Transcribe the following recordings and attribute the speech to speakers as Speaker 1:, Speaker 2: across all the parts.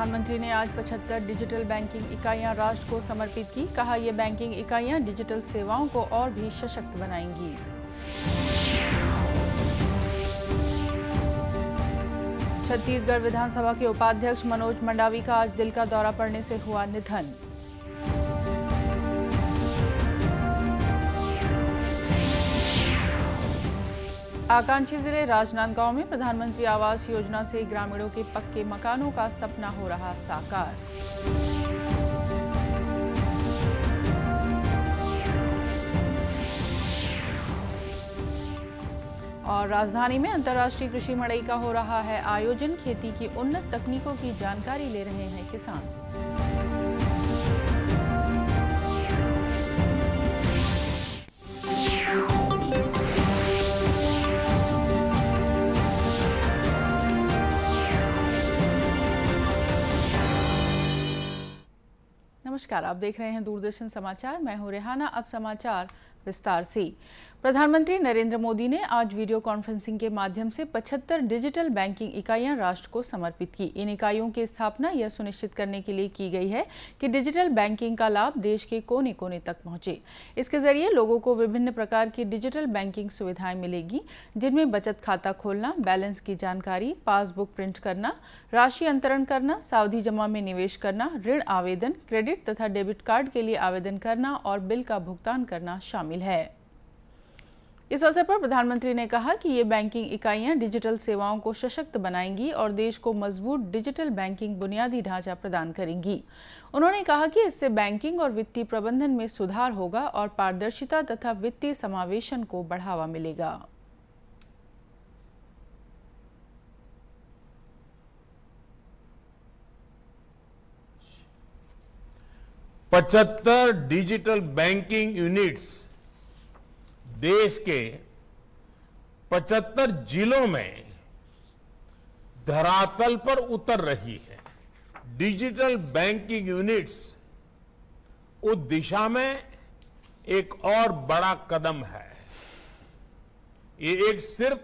Speaker 1: प्रधानमंत्री ने आज 75 डिजिटल बैंकिंग इकाइयां राष्ट्र को समर्पित की। कहा, ये बैंकिंग इकाइयां डिजिटल सेवाओं को और भी सशक्त बनाएंगी। छत्तीसगढ़ विधानसभा के उपाध्यक्ष मनोज मंडावी का आज दिल का दौरा पड़ने से हुआ निधन। आकांक्षी जिले राजनांदगांव में प्रधानमंत्री आवास योजना से ग्रामीणों के पक्के मकानों का सपना हो रहा साकार। और राजधानी में अंतर्राष्ट्रीय कृषि मड़ई का हो रहा है आयोजन। खेती की उन्नत तकनीकों की जानकारी ले रहे हैं किसान। नमस्कार, आप देख रहे हैं दूरदर्शन समाचार। मैं हूं रेहाना। अब समाचार विस्तार से। प्रधानमंत्री नरेंद्र मोदी ने आज वीडियो कॉन्फ्रेंसिंग के माध्यम से 75 डिजिटल बैंकिंग इकाइयां राष्ट्र को समर्पित की। इन इकाइयों की स्थापना यह सुनिश्चित करने के लिए की गई है कि डिजिटल बैंकिंग का लाभ देश के कोने कोने तक पहुंचे। इसके जरिए लोगों को विभिन्न प्रकार की डिजिटल बैंकिंग सुविधाएं मिलेगी, जिनमें बचत खाता खोलना, बैलेंस की जानकारी, पासबुक प्रिंट करना, राशि अंतरण करना, सावधि जमा में निवेश करना, ऋण आवेदन, क्रेडिट तथा डेबिट कार्ड के लिए आवेदन करना और बिल का भुगतान करना शामिल है। इस अवसर पर प्रधानमंत्री ने कहा कि ये बैंकिंग इकाइयां डिजिटल सेवाओं को सशक्त बनाएंगी और देश को मजबूत डिजिटल बैंकिंग बुनियादी ढांचा प्रदान करेंगी। उन्होंने कहा कि इससे बैंकिंग और वित्तीय प्रबंधन में सुधार होगा और पारदर्शिता तथा वित्तीय समावेशन को बढ़ावा मिलेगा।
Speaker 2: पचहत्तर डिजिटल बैंकिंग यूनिट्स देश के 75 जिलों में धरातल पर उतर रही है। डिजिटल बैंकिंग यूनिट्स उस दिशा में एक और बड़ा कदम है। ये सिर्फ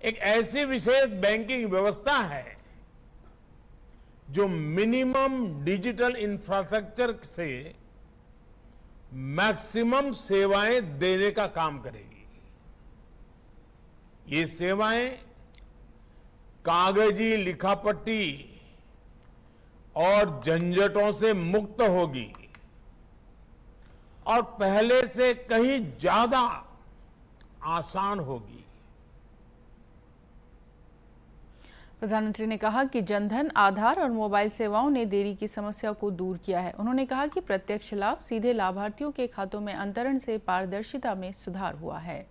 Speaker 2: एक ऐसी विशेष बैंकिंग व्यवस्था है जो मिनिमम डिजिटल इंफ्रास्ट्रक्चर से मैक्सिमम सेवाएं देने का काम करेगी। ये सेवाएं कागजी लिखापट्टी और झंझटों से मुक्त होगी और पहले से कहीं ज्यादा आसान होगी।
Speaker 1: प्रधानमंत्री ने कहा कि जनधन, आधार और मोबाइल सेवाओं ने देरी की समस्या को दूर किया है। उन्होंने कहा कि प्रत्यक्ष लाभ सीधे लाभार्थियों के खातों में अंतरण से पारदर्शिता में सुधार हुआ है।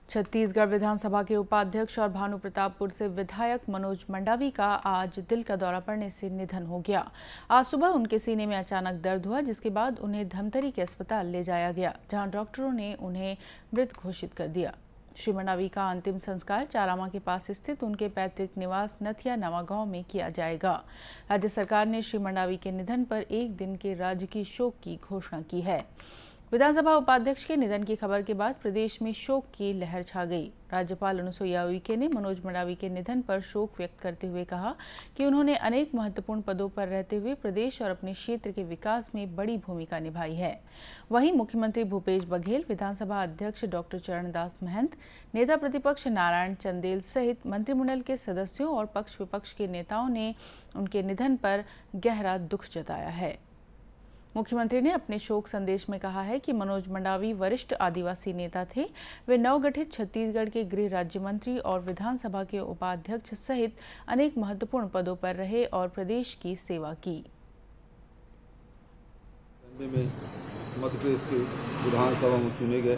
Speaker 1: छत्तीसगढ़ विधानसभा के उपाध्यक्ष और भानुप्रतापपुर से विधायक मनोज मंडावी का आज दिल का दौरा पड़ने से निधन हो गया। आज सुबह उनके सीने में अचानक दर्द हुआ, जिसके बाद उन्हें धमतरी के अस्पताल ले जाया गया, जहां डॉक्टरों ने उन्हें मृत घोषित कर दिया। श्री मंडावी का अंतिम संस्कार चारामा के पास स्थित उनके पैतृक निवास नथिया नवागांव में किया जाएगा। राज्य सरकार ने श्री मंडावी के निधन पर एक दिन के राजकीय शोक की घोषणा की है। विधानसभा उपाध्यक्ष के निधन की खबर के बाद प्रदेश में शोक की लहर छा गई। राज्यपाल अनुसुईया उइके ने मनोज मंडावी के निधन पर शोक व्यक्त करते हुए कहा कि उन्होंने अनेक महत्वपूर्ण पदों पर रहते हुए प्रदेश और अपने क्षेत्र के विकास में बड़ी भूमिका निभाई है। वहीं मुख्यमंत्री भूपेश बघेल, विधानसभा अध्यक्ष डॉक्टर चरणदास महंत, नेता प्रतिपक्ष नारायण चंदेल सहित मंत्रिमंडल के सदस्यों और पक्ष विपक्ष के नेताओं ने उनके निधन पर गहरा दुख जताया है। मुख्यमंत्री ने अपने शोक संदेश में कहा है कि मनोज मंडावी वरिष्ठ आदिवासी नेता थे। वे नवगठित छत्तीसगढ़ के गृह राज्य मंत्री और विधानसभा के उपाध्यक्ष सहित अनेक महत्वपूर्ण पदों पर रहे और प्रदेश की सेवा की।
Speaker 3: मध्य प्रदेश के विधानसभा में चुने गए।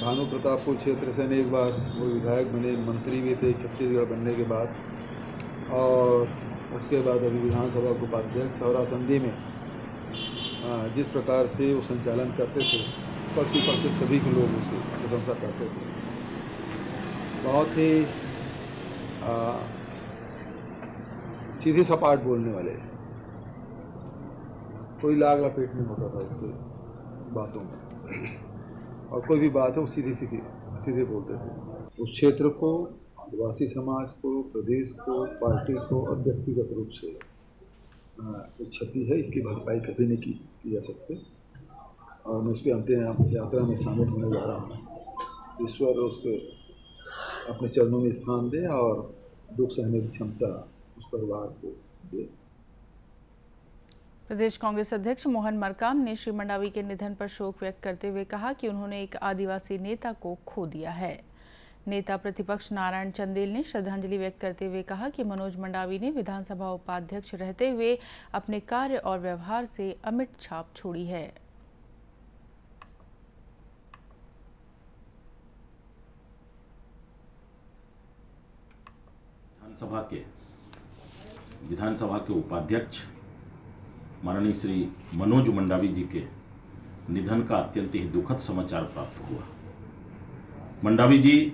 Speaker 3: भानुप्रतापपुर क्षेत्र से अनेक बार वो विधायक बने, मंत्री भी थे छत्तीसगढ़ बनने के बाद, और उसके बाद अभी विधानसभा के उपाध्यक्ष। और आसंदी में जिस प्रकार से वो संचालन करते थे, पक्ष विपक्ष सभी के लोग उसकी प्रशंसा करते थे। बहुत ही सीधे सपाट बोलने वाले, कोई लाग लपेट नहीं होता था उसके बातों में, और कोई भी बात है वो सीधे बोलते थे। उस क्षेत्र को आदिवासी समाज को, प्रदेश को, पार्टी को और व्यक्तिगत रूप से जो क्षति है इसकी भरपाई कभी नहीं की जा सकती। और मैं उसकी अंतिम यात्रा में शामिल होने जा रहा हूँ। ईश्वर उसको अपने चरणों में स्थान दे और दुख सहने की क्षमता उस परिवार को दे।
Speaker 1: प्रदेश कांग्रेस अध्यक्ष मोहन मरकाम ने श्री मंडावी के निधन पर शोक व्यक्त करते हुए कहा कि उन्होंने एक आदिवासी नेता को खो दिया है। नेता प्रतिपक्ष नारायण चंदेल ने श्रद्धांजलि व्यक्त करते हुए कहा कि मनोज मंडावी ने विधानसभा उपाध्यक्ष रहते हुए अपने कार्य और व्यवहार से अमिट छाप छोड़ी है।
Speaker 4: विधानसभा के उपाध्यक्ष माननीय श्री मनोज मंडावी जी के निधन का अत्यंत ही दुखद समाचार प्राप्त हुआ। मंडावी जी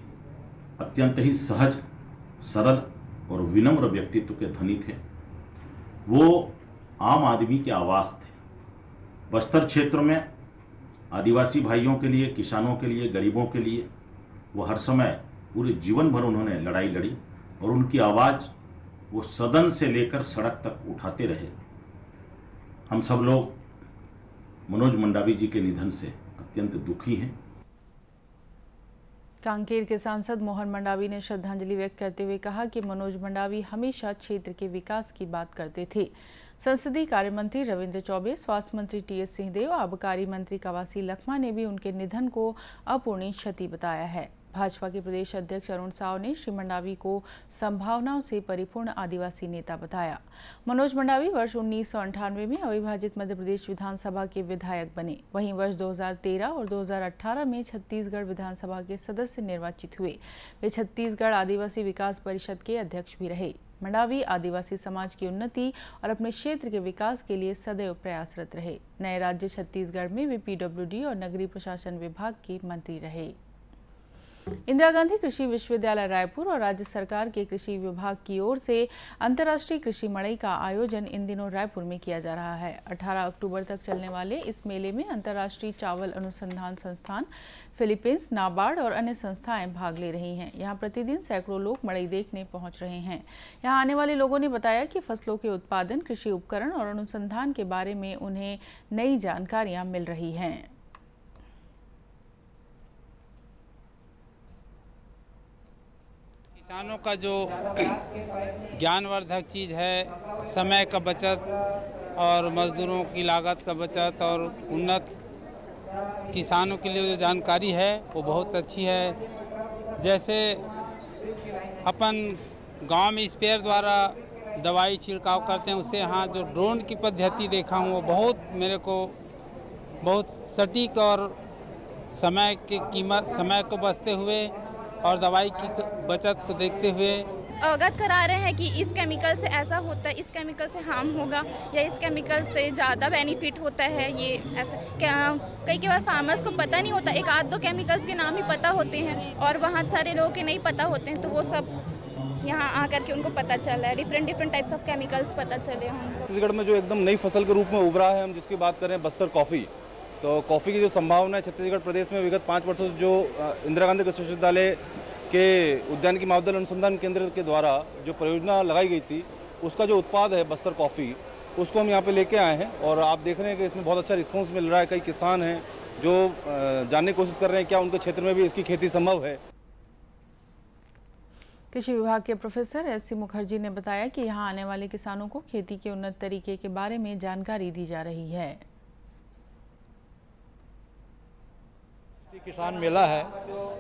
Speaker 4: अत्यंत ही सहज, सरल और विनम्र व्यक्तित्व के धनी थे। वो आम आदमी के आवाज थे। बस्तर क्षेत्र में आदिवासी भाइयों के लिए, किसानों के लिए, गरीबों के लिए वो हर समय पूरे जीवन भर उन्होंने लड़ाई लड़ी और उनकी आवाज़ वो सदन से लेकर सड़क तक उठाते रहे। हम सब लोग मनोज मंडावी जी के निधन से अत्यंत दुखी हैं।
Speaker 1: कांकेर के सांसद मोहन मंडावी ने श्रद्धांजलि व्यक्त करते हुए कहा कि मनोज मंडावी हमेशा क्षेत्र के विकास की बात करते थे। संसदीय कार्य मंत्री रविंद्र चौबे, स्वास्थ्य मंत्री टीएस सिंहदेव, आबकारी मंत्री कवासी लखमा ने भी उनके निधन को अपूरणीय क्षति बताया है। भाजपा के प्रदेश अध्यक्ष अरुण साव ने श्री मंडावी को संभावनाओं से परिपूर्ण आदिवासी नेता बताया। मनोज मंडावी वर्ष 1998 में अविभाजित मध्य प्रदेश विधानसभा के विधायक बने। वहीं वर्ष 2013 और 2018 में छत्तीसगढ़ विधानसभा के सदस्य निर्वाचित हुए। वे छत्तीसगढ़ आदिवासी विकास परिषद के अध्यक्ष भी रहे। मंडावी आदिवासी समाज की उन्नति और अपने क्षेत्र के विकास के लिए सदैव प्रयासरत रहे। नए राज्य छत्तीसगढ़ में वे पीडब्ल्यूडी और नगरीय प्रशासन विभाग के मंत्री रहे। इंदिरा गांधी कृषि विश्वविद्यालय रायपुर और राज्य सरकार के कृषि विभाग की ओर से अंतर्राष्ट्रीय कृषि मड़ई का आयोजन इन दिनों रायपुर में किया जा रहा है। 18 अक्टूबर तक चलने वाले इस मेले में अंतर्राष्ट्रीय चावल अनुसंधान संस्थान, फिलीपींस, नाबार्ड और अन्य संस्थाएं भाग ले रही हैं। यहां प्रतिदिन सैकड़ों लोग मड़ई देखने पहुंच रहे हैं। यहां आने वाले लोगों ने बताया कि फसलों के उत्पादन, कृषि उपकरण और अनुसंधान के बारे में उन्हें नई जानकारियां मिल रही हैं।
Speaker 5: किसानों का जो ज्ञानवर्धक चीज़ है, समय का बचत और मजदूरों की लागत का बचत और उन्नत किसानों के लिए जो जानकारी है वो बहुत अच्छी है। जैसे अपन गांव में स्प्रेयर द्वारा दवाई छिड़काव करते हैं, उससे यहाँ जो ड्रोन की पद्धति देखा हूँ वो बहुत मेरे को बहुत सटीक और समय को बचते हुए और दवाई की बचत को देखते हुए
Speaker 6: अवगत करा रहे हैं कि इस केमिकल से ऐसा होता है, इस केमिकल से हार्म होगा या इस केमिकल से ज़्यादा बेनिफिट होता है। ये ऐसा कई बार फार्मर्स को पता नहीं होता, एक आध दो केमिकल्स के नाम ही पता होते हैं और वहाँ सारे लोगों के नहीं पता होते हैं, तो वो सब यहाँ आकर के उनको पता चला है। डिफरेंट टाइप्स ऑफ केमिकल्स पता चले हैं।
Speaker 7: छत्तीसगढ़ में जो एकदम नई फसल के रूप में उभरा है, हम जिसकी बात करें बस्तर कॉफ़ी, तो कॉफ़ी की जो संभावना है छत्तीसगढ़ प्रदेश में विगत 5 वर्षों से जो इंदिरा गांधी कृषि विश्वविद्यालय के उद्यानिकी मापदंड अनुसंधान केंद्र के द्वारा जो परियोजना लगाई गई थी, उसका जो उत्पाद है बस्तर कॉफ़ी, उसको हम यहाँ पे लेके आए हैं और आप देख रहे हैं कि इसमें बहुत अच्छा रिस्पांस मिल रहा है। कई किसान हैं जो जानने की कोशिश कर रहे हैं क्या उनके क्षेत्र में भी इसकी खेती संभव है।
Speaker 1: कृषि विभाग के प्रोफेसर एस.सी. मुखर्जी ने बताया कि यहाँ आने वाले किसानों को खेती के उन्नत तरीके के बारे में जानकारी दी जा रही है।
Speaker 8: किसान मेला है,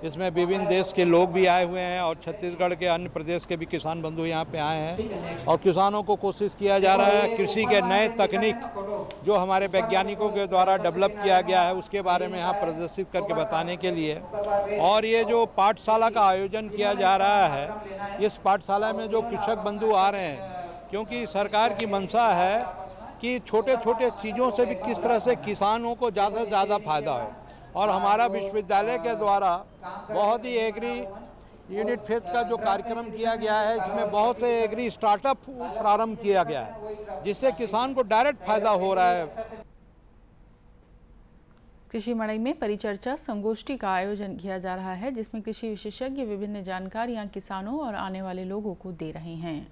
Speaker 8: इसमें विभिन्न देश के लोग भी आए हुए हैं और छत्तीसगढ़ के अन्य प्रदेश के भी किसान बंधु यहाँ पे आए हैं और किसानों को कोशिश किया जा रहा है कृषि के नए तकनीक जो हमारे वैज्ञानिकों के द्वारा डेवलप किया गया है उसके बारे में यहाँ प्रदर्शित करके बताने के लिए। और ये जो पाठशाला का आयोजन किया जा रहा है, इस पाठशाला में जो कृषक बंधु आ रहे हैं, क्योंकि सरकार की मंशा है कि छोटे छोटे चीज़ों से भी किस तरह से किसानों को ज़्यादा से ज़्यादा फायदा हो, और हमारा विश्वविद्यालय के द्वारा बहुत ही एग्री यूनिट फेस्ट का जो कार्यक्रम किया गया है, इसमें बहुत से एग्री स्टार्टअप प्रारंभ किया गया है जिससे किसान को डायरेक्ट फायदा हो रहा है।
Speaker 1: कृषि मड़ई में परिचर्चा संगोष्ठी का आयोजन किया जा रहा है, जिसमें कृषि विशेषज्ञ विभिन्न जानकारियां किसानों और आने वाले लोगों को दे रहे हैं।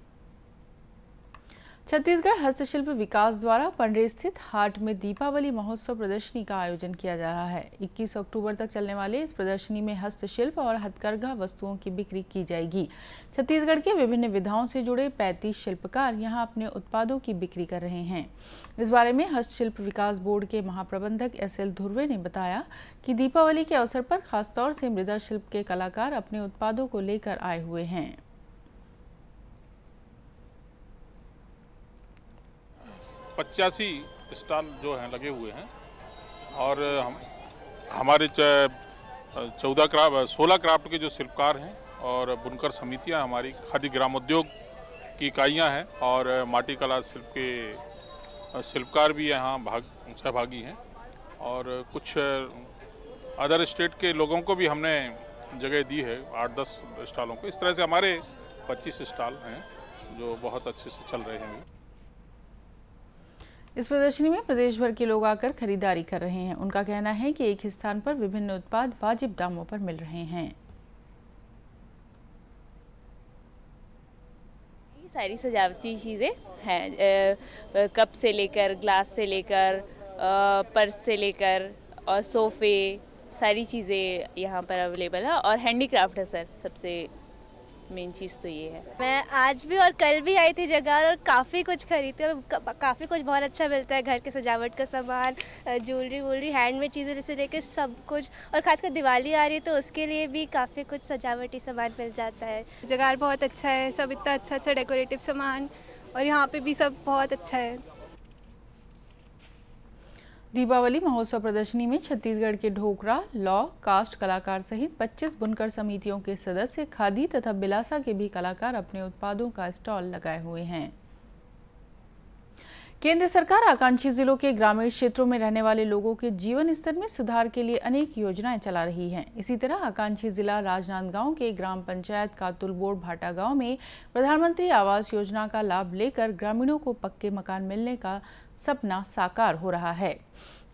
Speaker 1: छत्तीसगढ़ हस्तशिल्प विकास द्वारा पंडरी स्थित हाट में दीपावली महोत्सव प्रदर्शनी का आयोजन किया जा रहा है। 21 अक्टूबर तक चलने वाले इस प्रदर्शनी में हस्तशिल्प और हथकरघा वस्तुओं की बिक्री की जाएगी। छत्तीसगढ़ के विभिन्न विधाओं से जुड़े 35 शिल्पकार यहां अपने उत्पादों की बिक्री कर रहे हैं। इस बारे में हस्तशिल्प विकास बोर्ड के महाप्रबंधक SL धुर्वे ने बताया कि दीपावली के अवसर पर खासतौर से मृदा शिल्प के कलाकार अपने उत्पादों को लेकर आए हुए हैं।
Speaker 9: 85 स्टॉल जो हैं लगे हुए हैं और हमारे 16 क्राफ्ट के जो शिल्पकार हैं और बुनकर समितियां, हमारी खादी ग्रामोद्योग की इकाइयां हैं और माटी कला शिल्प के शिल्पकार भी यहाँ सहभागी हैं और कुछ अदर स्टेट के लोगों को भी हमने जगह दी है, 8-10 स्टॉलों को। इस तरह से हमारे 25 स्टॉल हैं जो बहुत अच्छे से चल रहे हैं।
Speaker 1: इस प्रदर्शनी में प्रदेश भर के लोग आकर खरीदारी कर रहे हैं। उनका कहना है कि एक ही स्थान पर विभिन्न उत्पाद वाजिब दामों पर मिल रहे हैं।
Speaker 10: ये सारी सजावटी चीज़ें हैं, कप से लेकर ग्लास से लेकर पर्स से लेकर और सोफे, सारी चीज़ें यहाँ पर अवेलेबल है और हैंडीक्राफ्ट है सर, सबसे मेन चीज़ तो ये है।
Speaker 11: मैं आज भी और कल भी आई थी जगह और काफ़ी कुछ खरीदती हूँ। काफ़ी कुछ बहुत अच्छा मिलता है, घर के सजावट का सामान, ज्वेलरी, हैंडमेड चीज़ें जैसे लेके सब कुछ, और खासकर दिवाली आ रही है तो उसके लिए भी काफ़ी कुछ सजावटी सामान मिल जाता है।
Speaker 12: जगह बहुत अच्छा है, सब इतना अच्छा डेकोरेटिव सामान, और यहाँ पे भी सब बहुत अच्छा है।
Speaker 1: दीपावली महोत्सव प्रदर्शनी में छत्तीसगढ़ के ढोकरा, लौ, कास्ट कलाकार सहित 25 बुनकर समितियों के सदस्य, खादी तथा बिलासा के भी कलाकार अपने उत्पादों का स्टॉल लगाए हुए हैं। केंद्र सरकार आकांक्षी जिलों के ग्रामीण क्षेत्रों में रहने वाले लोगों के जीवन स्तर में सुधार के लिए अनेक योजनाएं चला रही हैं। इसी तरह आकांक्षी जिला राजनांदगांव के ग्राम पंचायत कातुलबोड़ भाटा गांव में प्रधानमंत्री आवास योजना का लाभ लेकर ग्रामीणों को पक्के मकान मिलने का सपना साकार हो रहा है।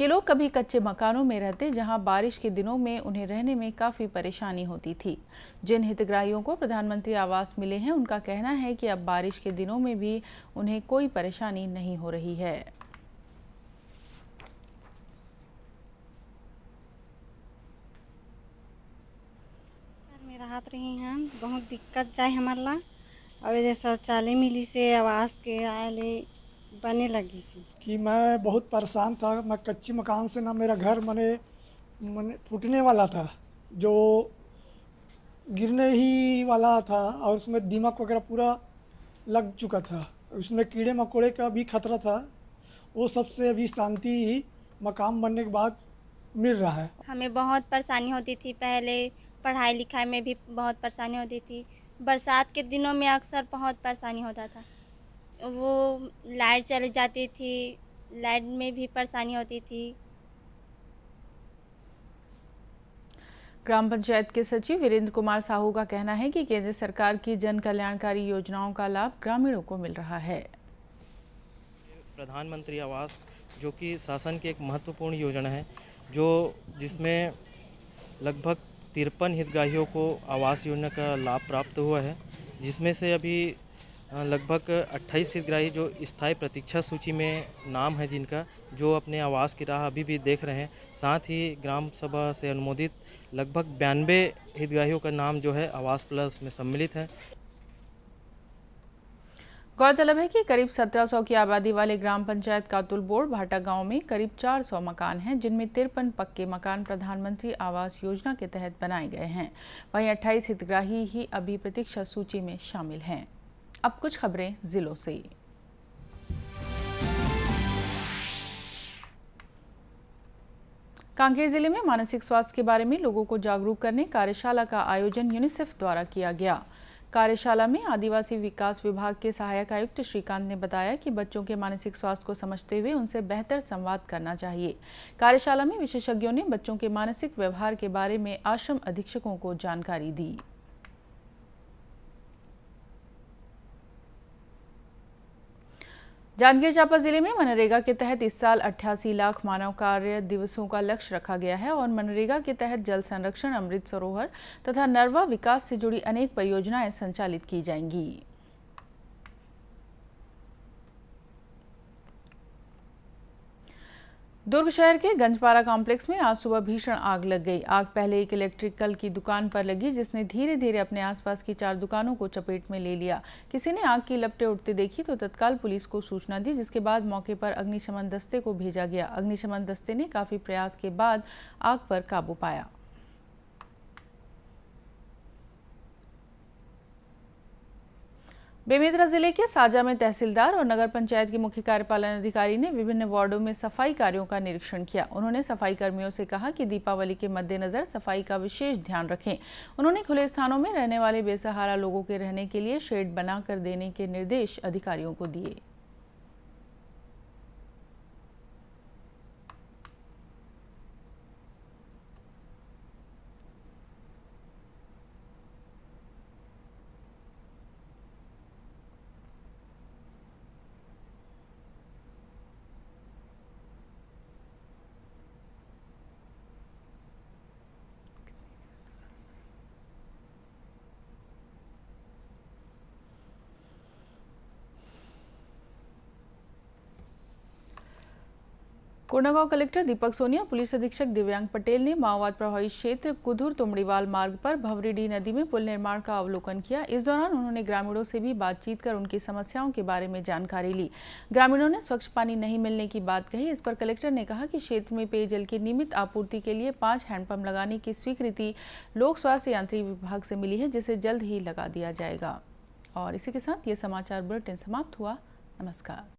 Speaker 1: ये लोग कभी कच्चे मकानों में रहते, जहां बारिश के दिनों में उन्हें रहने में काफ़ी परेशानी होती थी। जिन हितग्राहियों को प्रधानमंत्री आवास मिले हैं, उनका कहना है कि अब बारिश के दिनों में भी उन्हें कोई परेशानी नहीं हो रही है।
Speaker 13: में राहत रही हैं, बहुत दिक्कत जाए हमारा, और शौचालय मिली से आवास के आए बने लगी थी
Speaker 14: कि मैं बहुत परेशान था। मैं कच्ची मकान से ना, मेरा घर मने फूटने वाला था, जो गिरने ही वाला था, और उसमें दीमक वगैरह पूरा लग चुका था, उसमें कीड़े मकोड़े का भी खतरा था। वो सबसे अभी शांति मकान बनने के बाद मिल रहा है।
Speaker 11: हमें बहुत परेशानी होती थी, पहले पढ़ाई लिखाई में भी बहुत परेशानी होती थी। बरसात के दिनों में अक्सर बहुत परेशानी होता था, वो लाइट चली जाती थी, लाइट में भी परेशानी होती थी।
Speaker 1: ग्राम पंचायत के सचिव वीरेंद्र कुमार साहू का कहना है कि केंद्र सरकार की जन कल्याणकारी योजनाओं का लाभ ग्रामीणों को मिल रहा है।
Speaker 15: प्रधानमंत्री आवास जो कि शासन की एक महत्वपूर्ण योजना है, जिसमें लगभग 53 हितग्राहियों को आवास योजना का लाभ प्राप्त हुआ है, जिसमें से अभी लगभग 28 हितग्राही जो स्थायी प्रतीक्षा सूची में नाम है जिनका, जो अपने आवास की राह अभी भी देख रहे हैं। साथ ही ग्राम सभा से अनुमोदित लगभग 92 हितग्राहियों का नाम जो है आवास प्लस में सम्मिलित है।
Speaker 1: गौरतलब है कि करीब 1700 की आबादी वाले ग्राम पंचायत कातुलबोड़ भाटा गांव में करीब 400 मकान हैं, जिनमें 53 पक्के मकान प्रधानमंत्री आवास योजना के तहत बनाए गए हैं। वहीं 28 हितग्राही ही अभी प्रतीक्षा सूची में शामिल हैं। अब कुछ खबरें जिलों से। कांकेर जिले में मानसिक स्वास्थ्य के बारे में लोगों को जागरूक करने कार्यशाला का आयोजन यूनिसेफ द्वारा किया गया। कार्यशाला में आदिवासी विकास विभाग के सहायक आयुक्त श्रीकांत ने बताया कि बच्चों के मानसिक स्वास्थ्य को समझते हुए उनसे बेहतर संवाद करना चाहिए। कार्यशाला में विशेषज्ञों ने बच्चों के मानसिक व्यवहार के बारे में आश्रम अधीक्षकों को जानकारी दी। जांजगीर चांपा जिले में मनरेगा के तहत इस साल 88 लाख मानव कार्य दिवसों का लक्ष्य रखा गया है और मनरेगा के तहत जल संरक्षण, अमृत सरोवर तथा नरवा विकास से जुड़ी अनेक परियोजनाएं संचालित की जाएंगी। दुर्ग शहर के गंजपारा कॉम्प्लेक्स में आज सुबह भीषण आग लग गई। आग पहले एक इलेक्ट्रिकल की दुकान पर लगी, जिसने धीरे धीरे अपने आसपास की 4 दुकानों को चपेट में ले लिया। किसी ने आग की लपटें उठते देखी तो तत्काल पुलिस को सूचना दी, जिसके बाद मौके पर अग्निशमन दस्ते को भेजा गया। अग्निशमन दस्ते ने काफी प्रयास के बाद आग पर काबू पाया। बेमेतरा जिले के साजा में तहसीलदार और नगर पंचायत के मुख्य कार्यपालन अधिकारी ने विभिन्न वार्डों में सफाई कार्यों का निरीक्षण किया। उन्होंने सफाई कर्मियों से कहा कि दीपावली के मद्देनजर सफाई का विशेष ध्यान रखें। उन्होंने खुले स्थानों में रहने वाले बेसहारा लोगों के रहने के लिए शेड बनाकर देने के निर्देश अधिकारियों को दिए। कोंडागांव कलेक्टर दीपक सोनी और पुलिस अधीक्षक दिव्यांग पटेल ने माओवाद प्रभावित क्षेत्र कुधुर तुमड़ीवाल मार्ग पर भवरीडीह नदी में पुल निर्माण का अवलोकन किया। इस दौरान उन्होंने ग्रामीणों से भी बातचीत कर उनकी समस्याओं के बारे में जानकारी ली। ग्रामीणों ने स्वच्छ पानी नहीं मिलने की बात कही। इस पर कलेक्टर ने कहा कि क्षेत्र में पेयजल की नियमित आपूर्ति के लिए 5 हैंडपंप लगाने की स्वीकृति लोक स्वास्थ्य यांत्रिकी विभाग से मिली है, जिसे जल्द ही लगा दिया जाएगा। और इसी के साथ ये समाचार बुलेटिन समाप्त हुआ। नमस्कार।